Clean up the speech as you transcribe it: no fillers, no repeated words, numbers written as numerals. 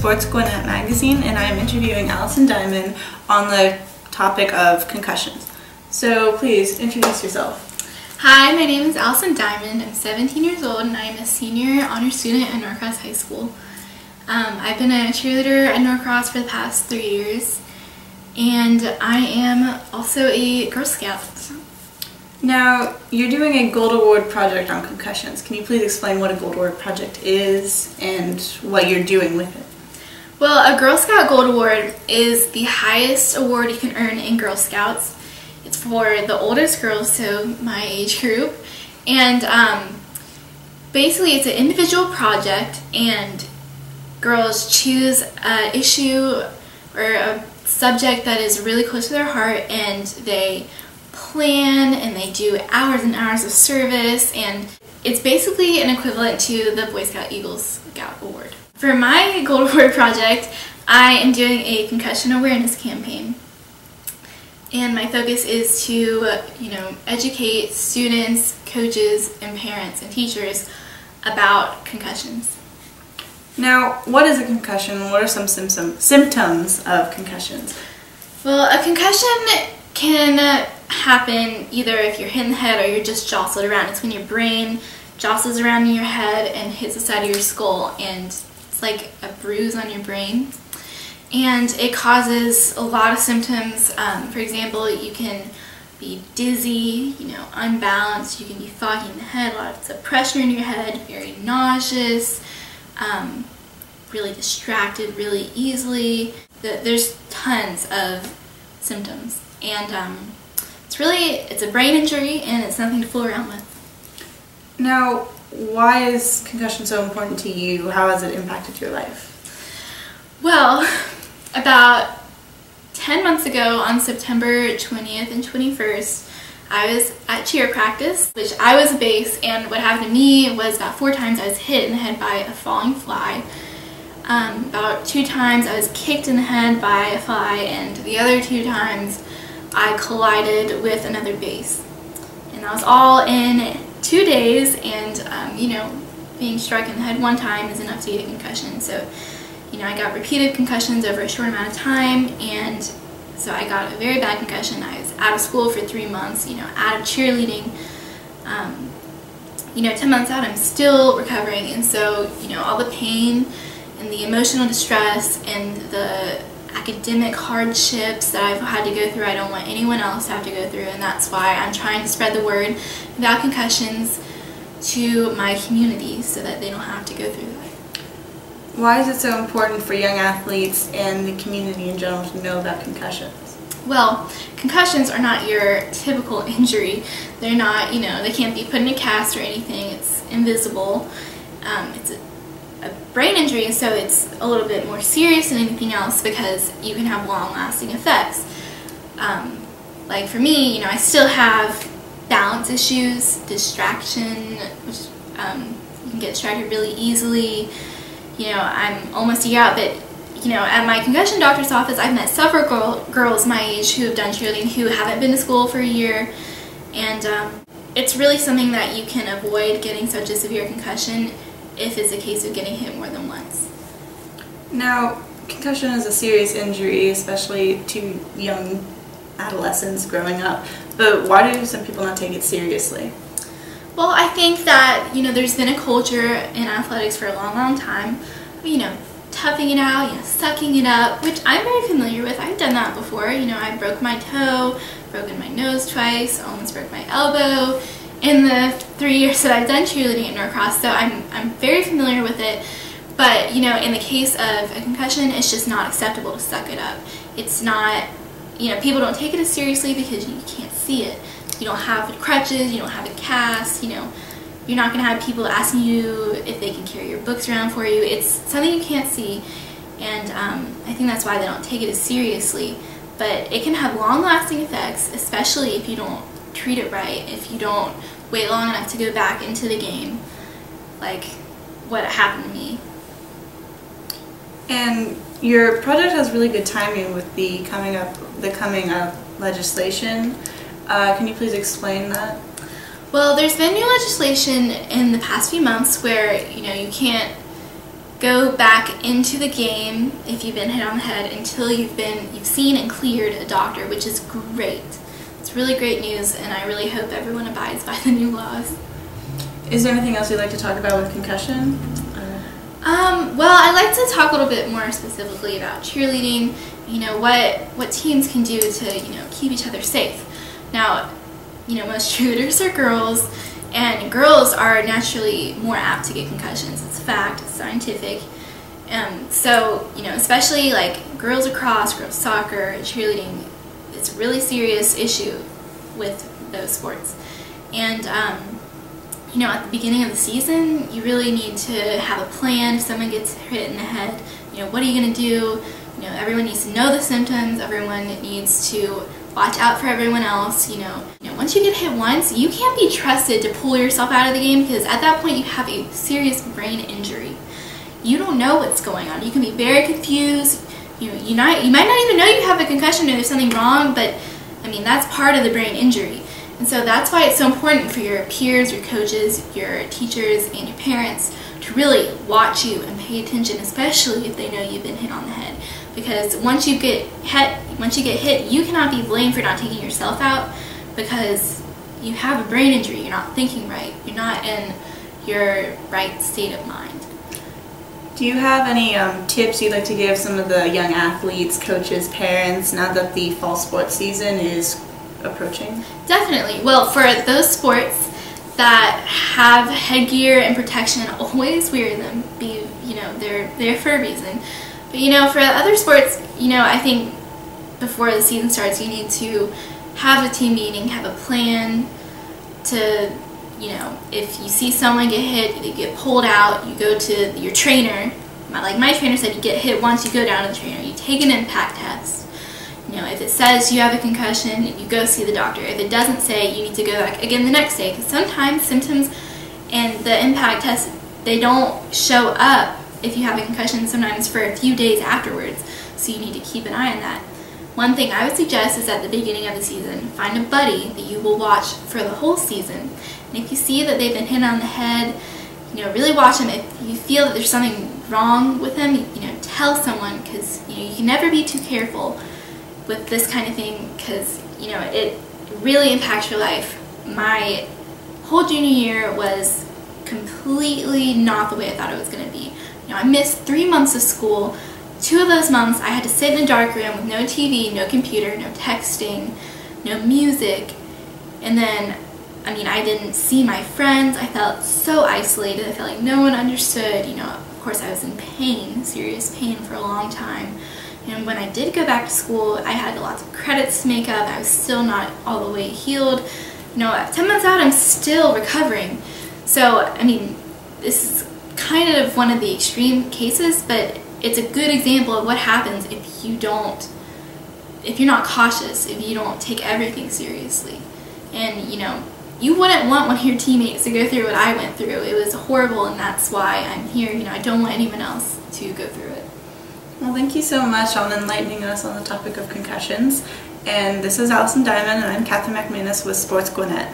Sports Gwinnett magazine, and I am interviewing Allison Diamond on the topic of concussions. So please introduce yourself. Hi, my name is Allison Diamond. I'm 17 years old and I'm a senior honor student at Norcross High School. I've been a cheerleader at Norcross for the past 3 years, and I am also a Girl Scout. Now, you're doing a Gold Award project on concussions. Can you please explain what a Gold Award project is and what you're doing with it? Well, a Girl Scout Gold Award is the highest award you can earn in Girl Scouts. It's for the oldest girls, so my age group, and basically it's an individual project, and girls choose an issue or a subject that is really close to their heart, and they plan and they do hours and hours of service, and it's basically an equivalent to the Boy Scout Eagle Scout Award. For my Gold Award project, I am doing a concussion awareness campaign. And my focus is to, educate students, coaches, and parents and teachers about concussions. Now, what is a concussion? What are some symptoms of concussions? Well, a concussion can happen either if you're hit in the head or you're just jostled around. It's when your brain jostles around in your head and hits the side of your skull, and it's like a bruise on your brain. And it causes a lot of symptoms. For example, you can be dizzy, unbalanced, you can be foggy in the head, a lot of pressure in your head, very nauseous, really distracted really easily. There's tons of symptoms, and it's a brain injury, and it's nothing to fool around with. Now, why is concussion so important to you? How has it impacted your life? Well, about 10 months ago, on September 20th and 21st, I was at cheer practice, which I was a base, and what happened to me was about 4 times I was hit in the head by a falling fly. About 2 times I was kicked in the head by a fly, and the other 2 times I collided with another base. And that was all in 2 days, and being struck in the head 1 time is enough to get a concussion. So I got repeated concussions over a short amount of time, and so I got a very bad concussion. I was out of school for 3 months, out of cheerleading. 10 months out, I'm still recovering, and so, all the pain and the emotional distress and the academic hardships that I've had to go through, I don't want anyone else to have to go through, and that's why I'm trying to spread the word about concussions to my community so that they don't have to go through that. Why is it so important for young athletes and the community in general to know about concussions? Well, concussions are not your typical injury. They're not, they can't be put in a cast or anything. It's invisible. It's a brain injury, so it's a little bit more serious than anything else because you can have long-lasting effects. Like for me, I still have balance issues, distraction, which you can get distracted really easily. I'm almost a year out, but, at my concussion doctor's office, I've met several girls my age who have done cheerleading who haven't been to school for a year, and it's really something that you can avoid getting such a severe concussion if it's a case of getting hit more than once. Now, concussion is a serious injury, especially to young adolescents growing up, but why do some people not take it seriously? Well, I think that, there's been a culture in athletics for a long, long time, toughing it out, sucking it up, which I'm very familiar with. I've done that before. I broke my toe, broken my nose twice, almost broke my elbow in the 3 years that I've done cheerleading at Norcross, so I'm very familiar with it. But, in the case of a concussion, it's just not acceptable to suck it up. It's not, people don't take it as seriously because you can't see it. You don't have crutches, you don't have a cast, you're not going to have people asking you if they can carry your books around for you. It's something you can't see, and I think that's why they don't take it as seriously. But it can have long-lasting effects, especially if you don't treat it right, if you don't wait long enough to go back into the game, like what happened to me. And your project has really good timing with the coming up legislation. Can you please explain that? Well, there's been new legislation in the past few months where, you can't go back into the game if you've been hit on the head until you've seen and cleared a doctor, which is great. It's really great news, and I really hope everyone abides by the new laws. Is there anything else you'd like to talk about with concussion? Well, I'd like to talk a little bit more specifically about cheerleading, what teams can do to, keep each other safe. Now, most cheerleaders are girls, and girls are naturally more apt to get concussions. It's fact, it's scientific. So, especially like girls lacrosse, girls soccer, cheerleading, it's a really serious issue with those sports. And, at the beginning of the season, you really need to have a plan. If someone gets hit in the head, what are you going to do? Everyone needs to know the symptoms. Everyone needs to watch out for everyone else. Once you get hit once, you can't be trusted to pull yourself out of the game, because at that point you have a serious brain injury. You don't know what's going on. You can be very confused. You might not even know you have a concussion or there's something wrong, but that's part of the brain injury. And so that's why it's so important for your peers, your coaches, your teachers, and your parents to really watch you and pay attention, especially if they know you've been hit on the head. Because once you get hit, you cannot be blamed for not taking yourself out, because you have a brain injury. You're not thinking right. You're not in your right state of mind. Do you have any tips you'd like to give some of the young athletes, coaches, parents, now that the fall sports season is approaching? Definitely. Well, for those sports that have headgear and protection, always wear them. They're there for a reason. But for other sports, I think before the season starts, you need to have a team meeting, have a plan to, if you see someone get hit, you get pulled out, you go to your trainer. Like my trainer said, you get hit once, you go down to the trainer, you take an impact test. If it says you have a concussion, you go see the doctor. If it doesn't say, you need to go back again the next day, because sometimes symptoms and the impact test, they don't show up if you have a concussion sometimes for a few days afterwards, so you need to keep an eye on that. One thing I would suggest is at the beginning of the season, find a buddy that you will watch for the whole season. And if you see that they've been hit on the head, really watch them. If you feel that there's something wrong with them, tell someone, because you can never be too careful with this kind of thing, because it really impacts your life. My whole junior year was completely not the way I thought it was going to be. I missed 3 months of school. 2 of those months I had to sit in a dark room with no TV, no computer, no texting, no music, and then I didn't see my friends. I felt so isolated. I felt like no one understood. Of course I was in pain, serious pain, for a long time. And when I did go back to school, I had lots of credits to make up. I was still not all the way healed. 10 months out, I'm still recovering. So, this is kind of one of the extreme cases, but it's a good example of what happens if you're not cautious, if you don't take everything seriously. And, you wouldn't want one of your teammates to go through what I went through. It was horrible, and that's why I'm here. I don't want anyone else to go through it. Well, thank you so much on enlightening us on the topic of concussions. And this is Allison Diamond, and I'm Katherine Macmanus with Sports Gwinnett.